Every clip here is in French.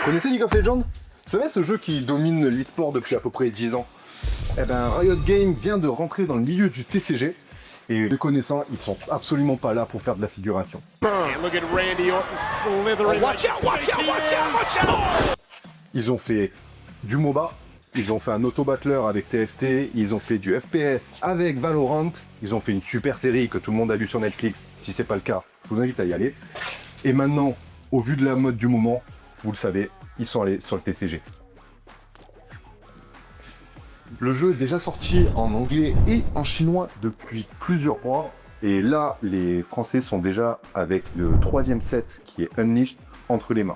Connaissez League of Legends? Vous savez, ce jeu qui domine l'e-sport depuis à peu près 10 ans? Eh ben, Riot Games vient de rentrer dans le milieu du TCG, et les connaissants, ils sont absolument pas là pour faire de la figuration. Ils ont fait du MOBA, ils ont fait un auto-battler avec TFT, ils ont fait du FPS avec Valorant, ils ont fait une super série que tout le monde a vue sur Netflix. Si c'est pas le cas, je vous invite à y aller. Et maintenant, au vu de la mode du moment, vous le savez, ils sont allés sur le TCG. Le jeu est déjà sorti en anglais et en chinois depuis plusieurs mois. Et là, les Français sont déjà avec le 3e set qui est Unleashed entre les mains.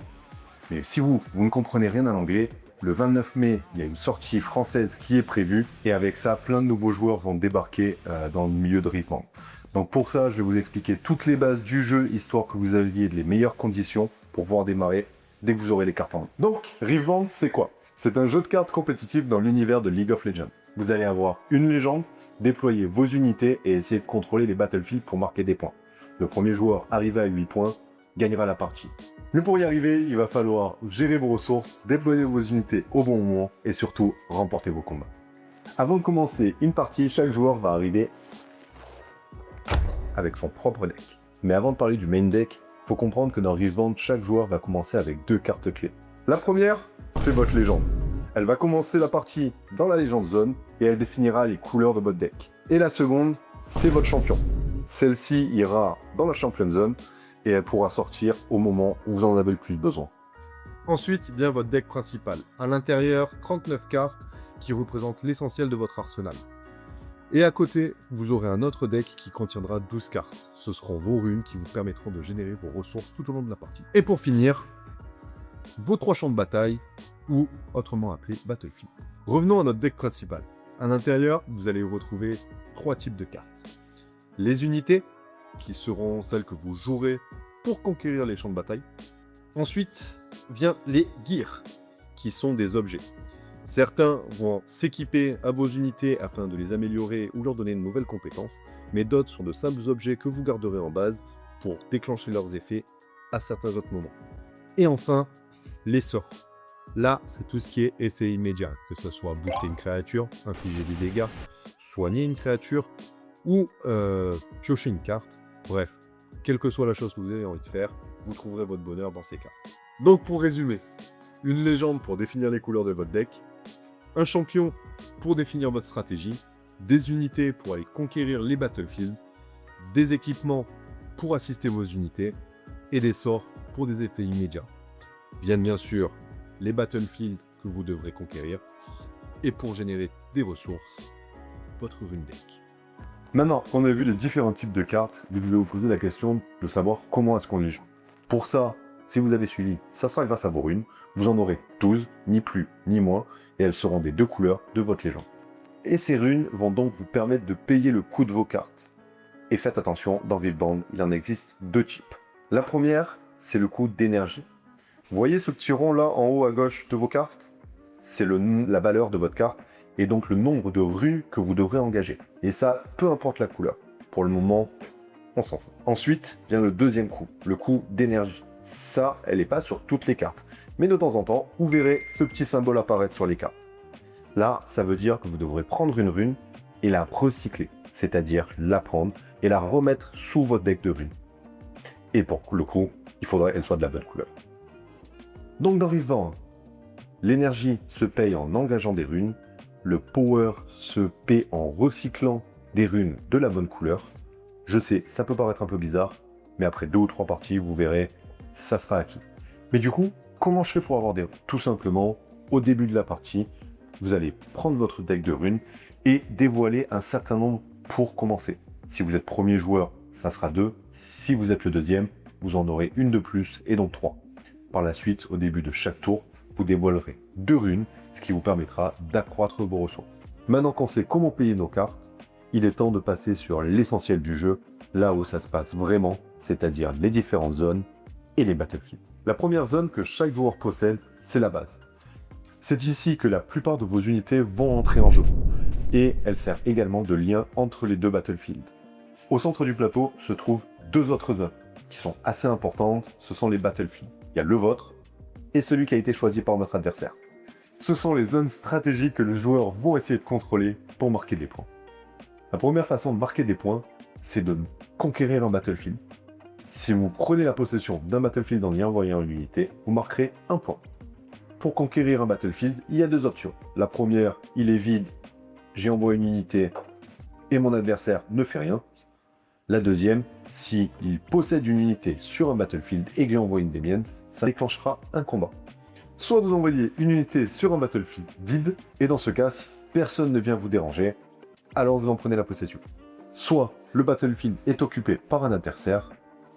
Mais si vous ne comprenez rien à l'anglais, le 29 mai, il y a une sortie française qui est prévue. Et avec ça, plein de nouveaux joueurs vont débarquer dans le milieu de Rift Band. Donc pour ça, je vais vous expliquer toutes les bases du jeu, histoire que vous ayez les meilleures conditions pour pouvoir démarrer dès que vous aurez les cartes en main. Donc, Rift Band, c'est quoi? C'est un jeu de cartes compétitif dans l'univers de League of Legends. Vous allez avoir une légende, déployer vos unités et essayer de contrôler les battlefields pour marquer des points. Le premier joueur arrivé à 8 points gagnera la partie. Mais pour y arriver, il va falloir gérer vos ressources, déployer vos unités au bon moment et surtout remporter vos combats. Avant de commencer une partie, chaque joueur va arriver avec son propre deck. Mais avant de parler du main deck, il faut comprendre que dans Rift Band, chaque joueur va commencer avec 2 cartes clés. La première, c'est votre légende. Elle va commencer la partie dans la légende zone et elle définira les couleurs de votre deck. Et la seconde, c'est votre champion. Celle-ci ira dans la champion zone et elle pourra sortir au moment où vous en avez le plus besoin. Ensuite vient votre deck principal. À l'intérieur, 39 cartes qui représentent l'essentiel de votre arsenal. Et à côté, vous aurez un autre deck qui contiendra 12 cartes. Ce seront vos runes qui vous permettront de générer vos ressources tout au long de la partie. Et pour finir, vos 3 champs de bataille, ou autrement appelés battlefield. Revenons à notre deck principal. À l'intérieur, vous allez retrouver 3 types de cartes. Les unités, qui seront celles que vous jouerez pour conquérir les champs de bataille. Ensuite, vient les gears, qui sont des objets. Certains vont s'équiper à vos unités afin de les améliorer ou leur donner de nouvelles compétences, mais d'autres sont de simples objets que vous garderez en base pour déclencher leurs effets à certains autres moments. Et enfin, les sorts. Là, c'est tout ce qui est effet immédiat, que ce soit booster une créature, infliger des dégâts, soigner une créature ou piocher une carte. Bref, quelle que soit la chose que vous avez envie de faire, vous trouverez votre bonheur dans ces cartes. Donc pour résumer, une légende pour définir les couleurs de votre deck, un champion pour définir votre stratégie, des unités pour aller conquérir les battlefields, des équipements pour assister vos unités et des sorts pour des effets immédiats. Viennent bien sûr les battlefields que vous devrez conquérir et pour générer des ressources, votre rune deck. Maintenant qu'on a vu les différents types de cartes, je vais vous poser la question de savoir comment est-ce qu'on les joue. Pour ça, si vous avez suivi, ça sera grâce à vos runes. Vous en aurez 12, ni plus ni moins, et elles seront des 2 couleurs de votre légende. Et ces runes vont donc vous permettre de payer le coût de vos cartes. Et faites attention, dans Rift Band, il en existe 2 types. La première, c'est le coût d'énergie. Vous voyez ce petit rond là en haut à gauche de vos cartes? C'est la valeur de votre carte et donc le nombre de runes que vous devrez engager. Et ça, peu importe la couleur. Pour le moment, on s'en fout. Ensuite vient le deuxième coût, le coût d'énergie. Ça, elle n'est pas sur toutes les cartes. Mais de temps en temps, vous verrez ce petit symbole apparaître sur les cartes. Là, ça veut dire que vous devrez prendre une rune et la recycler. C'est-à-dire la prendre et la remettre sous votre deck de runes. Et pour le coup, il faudrait qu'elle soit de la bonne couleur. Donc dans Rift Band, l'énergie se paye en engageant des runes, le power se paie en recyclant des runes de la bonne couleur. Je sais, ça peut paraître un peu bizarre, mais après 2 ou 3 parties, vous verrez, ça sera acquis. Mais du coup, comment je fais pour avoir des runes? Tout simplement, au début de la partie, vous allez prendre votre deck de runes et dévoiler un certain nombre pour commencer. Si vous êtes premier joueur, ça sera 2. Si vous êtes le deuxième, vous en aurez une de plus et donc 3. Par la suite, au début de chaque tour, vous dévoilerez 2 runes, ce qui vous permettra d'accroître vos ressources. Maintenant qu'on sait comment payer nos cartes, il est temps de passer sur l'essentiel du jeu, là où ça se passe vraiment, c'est-à-dire les différentes zones et les battlefields. La première zone que chaque joueur possède, c'est la base. C'est ici que la plupart de vos unités vont entrer en jeu, et elle sert également de lien entre les 2 battlefields. Au centre du plateau se trouvent 2 autres zones, qui sont assez importantes, ce sont les battlefields. Il y a le vôtre et celui qui a été choisi par notre adversaire. Ce sont les zones stratégiques que les joueurs vont essayer de contrôler pour marquer des points. La première façon de marquer des points, c'est de conquérir un battlefield. Si vous prenez la possession d'un battlefield en y envoyant une unité, vous marquerez un point. Pour conquérir un battlefield, il y a deux options. La première, il est vide, j'ai envoyé une unité et mon adversaire ne fait rien. La deuxième, si il possède une unité sur un battlefield et que j'ai envoyé une des miennes, ça déclenchera un combat. Soit vous envoyez une unité sur un battlefield vide, et dans ce cas, si personne ne vient vous déranger, alors vous en prenez la possession. Soit le battlefield est occupé par un adversaire,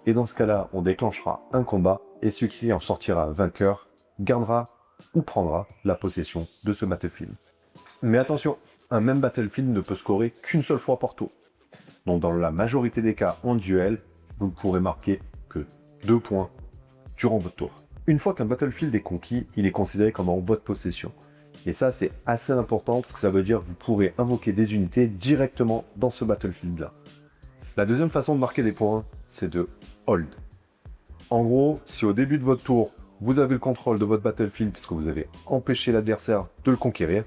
et dans ce cas-là, on déclenchera un combat, et celui qui en sortira vainqueur gardera ou prendra la possession de ce battlefield. Mais attention, un même battlefield ne peut scorer qu'une seule fois par tour. Donc dans la majorité des cas en duel, vous ne pourrez marquer que 2 points durant votre tour. Une fois qu'un battlefield est conquis, il est considéré comme en votre possession. Et ça, c'est assez important parce que ça veut dire que vous pourrez invoquer des unités directement dans ce battlefield-là. La deuxième façon de marquer des points, c'est de hold. En gros, si au début de votre tour, vous avez le contrôle de votre battlefield puisque vous avez empêché l'adversaire de le conquérir,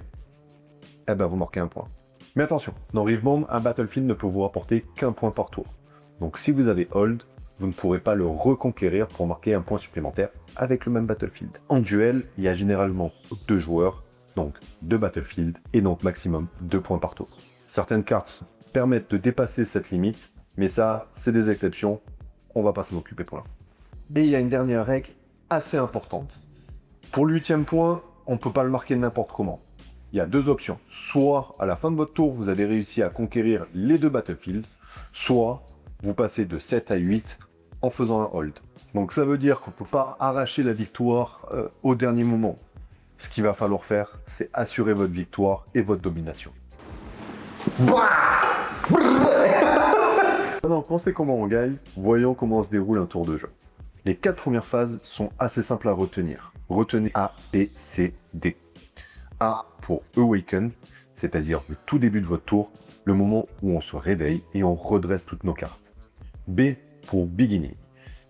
eh ben vous marquez un point. Mais attention, dans Rivebomb, un battlefield ne peut vous rapporter qu'un point par tour. Donc si vous avez hold, vous ne pourrez pas le reconquérir pour marquer un point supplémentaire avec le même battlefield. En duel, il y a généralement 2 joueurs, donc 2 battlefields, et donc maximum 2 points par tour. Certaines cartes permettent de dépasser cette limite, mais ça, c'est des exceptions, on va pas s'en occuper pour l'instant. Et il y a une dernière règle assez importante. Pour le 8e point, on ne peut pas le marquer n'importe comment. Il y a 2 options. Soit, à la fin de votre tour, vous avez réussi à conquérir les 2 battlefields, soit vous passez de 7 à 8 en faisant un hold. Donc ça veut dire qu'on ne peut pas arracher la victoire au dernier moment. Ce qu'il va falloir faire, c'est assurer votre victoire et votre domination. Maintenant, pensez comment on gagne, voyons comment se déroule un tour de jeu. Les 4 premières phases sont assez simples à retenir. Retenez A, B, C, D. A pour Awaken, c'est-à-dire le tout début de votre tour, le moment où on se réveille et on redresse toutes nos cartes. B pour Beginning,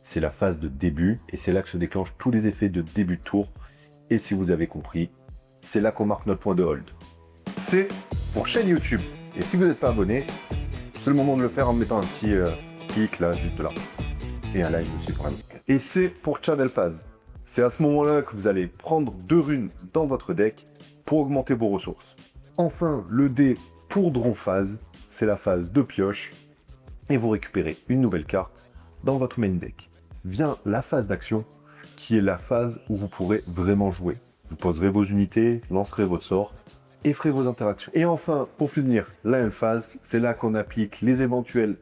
c'est la phase de début et c'est là que se déclenchent tous les effets de début de tour. Et si vous avez compris, c'est là qu'on marque notre point de hold. C pour chaîne YouTube, et si vous n'êtes pas abonné, c'est le moment de le faire en mettant un petit clic là, juste là. Et un like aussi pour un like. Et C pour Channel Phase. C'est à ce moment-là que vous allez prendre 2 runes dans votre deck pour augmenter vos ressources. Enfin, le D pour Drone Phase, c'est la phase de pioche, et vous récupérez une nouvelle carte dans votre main deck. Vient la phase d'action, qui est la phase où vous pourrez vraiment jouer. Vous poserez vos unités, lancerez votre sort, et ferez vos interactions. Et enfin, pour finir, la M phase, c'est là qu'on applique les éventuels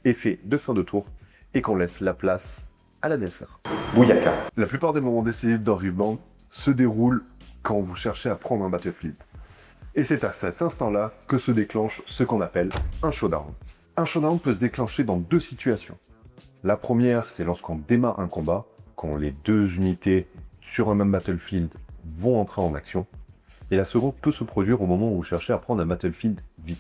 effets de fin de tour, et qu'on laisse la place à l'adversaire. Bouyaka. La plupart des moments décisifs dans Rivebomb se déroulent quand vous cherchez à prendre un battlefield. Et c'est à cet instant-là que se déclenche ce qu'on appelle un showdown. Un showdown peut se déclencher dans 2 situations. La première, c'est lorsqu'on démarre un combat, quand les 2 unités sur un même battlefield vont entrer en action. Et la seconde peut se produire au moment où vous cherchez à prendre un battlefield vide.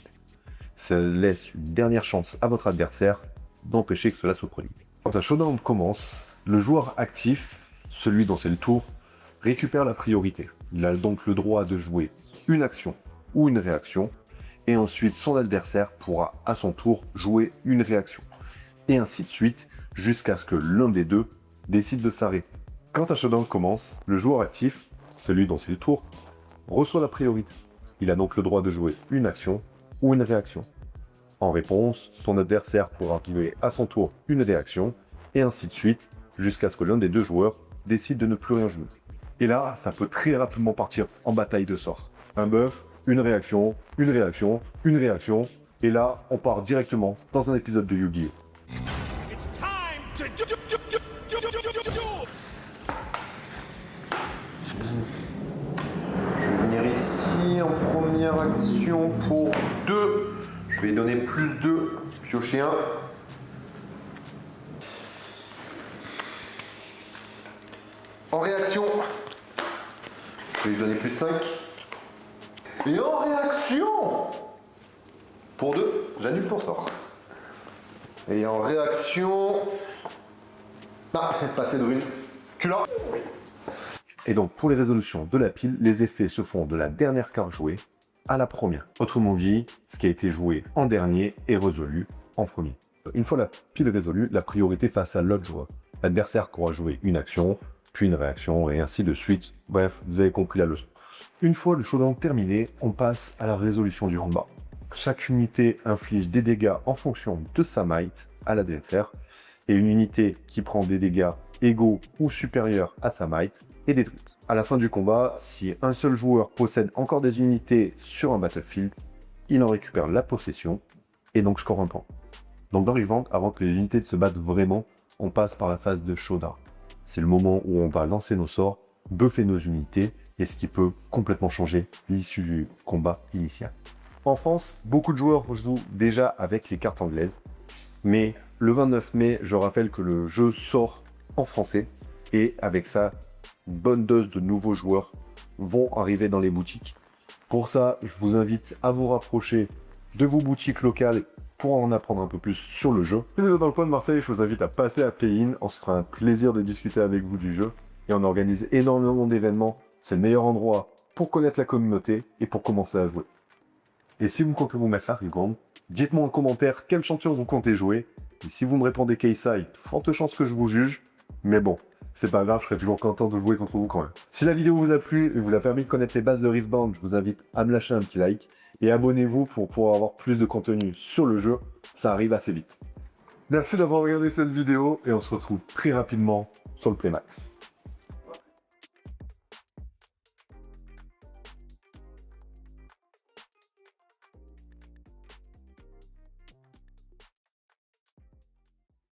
Ça laisse une dernière chance à votre adversaire d'empêcher que cela se produise. Quand un showdown commence, le joueur actif, celui dont c'est le tour, récupère la priorité. Il a donc le droit de jouer une action ou une réaction, et ensuite son adversaire pourra à son tour jouer une réaction. Et ainsi de suite, jusqu'à ce que l'un des deux décide de s'arrêter. Quand un showdown commence, le joueur actif, celui dont c'est le tour, reçoit la priorité. Il a donc le droit de jouer une action ou une réaction. En réponse, son adversaire pourra jouer à son tour une réaction, et ainsi de suite, jusqu'à ce que l'un des 2 joueurs décide de ne plus rien jouer. Et là, ça peut très rapidement partir en bataille de sorts. Un buff, une réaction, une réaction, une réaction, et là, on part directement dans un épisode de Yu-Gi-Oh! Je vais venir ici en première action pour 2. Je vais donner plus 2, piocher 1. En réaction, je vais lui donner plus 5. Et en réaction, pour 2, j'annule ton sort. Et en réaction... Ah, pas assez de runes. Tu l'as. Et donc, pour les résolutions de la pile, les effets se font de la dernière carte jouée à la première. Autrement dit, ce qui a été joué en dernier est résolu en premier. Une fois la pile résolue, la priorité face à l'autre joueur. L'adversaire pourra jouer une action, puis une réaction, et ainsi de suite. Bref, vous avez compris la leçon. Une fois le showdown terminé, on passe à la résolution du combat. Chaque unité inflige des dégâts en fonction de sa might à l'adversaire, et une unité qui prend des dégâts égaux ou supérieurs à sa might est détruite. À la fin du combat, si un seul joueur possède encore des unités sur un battlefield, il en récupère la possession et donc score un point. Donc dans Revant, avant que les unités se battent vraiment, on passe par la phase de showdown. C'est le moment où on va lancer nos sorts, buffer nos unités, et ce qui peut complètement changer l'issue du combat initial. En France, beaucoup de joueurs jouent déjà avec les cartes anglaises, mais le 29 mai, je rappelle que le jeu sort en français, et avec ça, une bonne dose de nouveaux joueurs vont arriver dans les boutiques. Pour ça, je vous invite à vous rapprocher de vos boutiques locales pour en apprendre un peu plus sur le jeu. Si vous êtes dans le coin de Marseille, je vous invite à passer à Play-in. On se fera un plaisir de discuter avec vous du jeu. Et on organise énormément d'événements. C'est le meilleur endroit pour connaître la communauté et pour commencer à jouer. Et si vous comptez vous mettre à Revant, dites-moi en commentaire quelle champion vous comptez jouer. Et si vous me répondez Keisai, forte chance que je vous juge. Mais bon, c'est pas grave, je serai toujours content de jouer contre vous quand même. Si la vidéo vous a plu et vous a permis de connaître les bases de Riftbound, je vous invite à me lâcher un petit like et abonnez-vous pour pouvoir avoir plus de contenu sur le jeu. Ça arrive assez vite. Merci d'avoir regardé cette vidéo et on se retrouve très rapidement sur le playmat.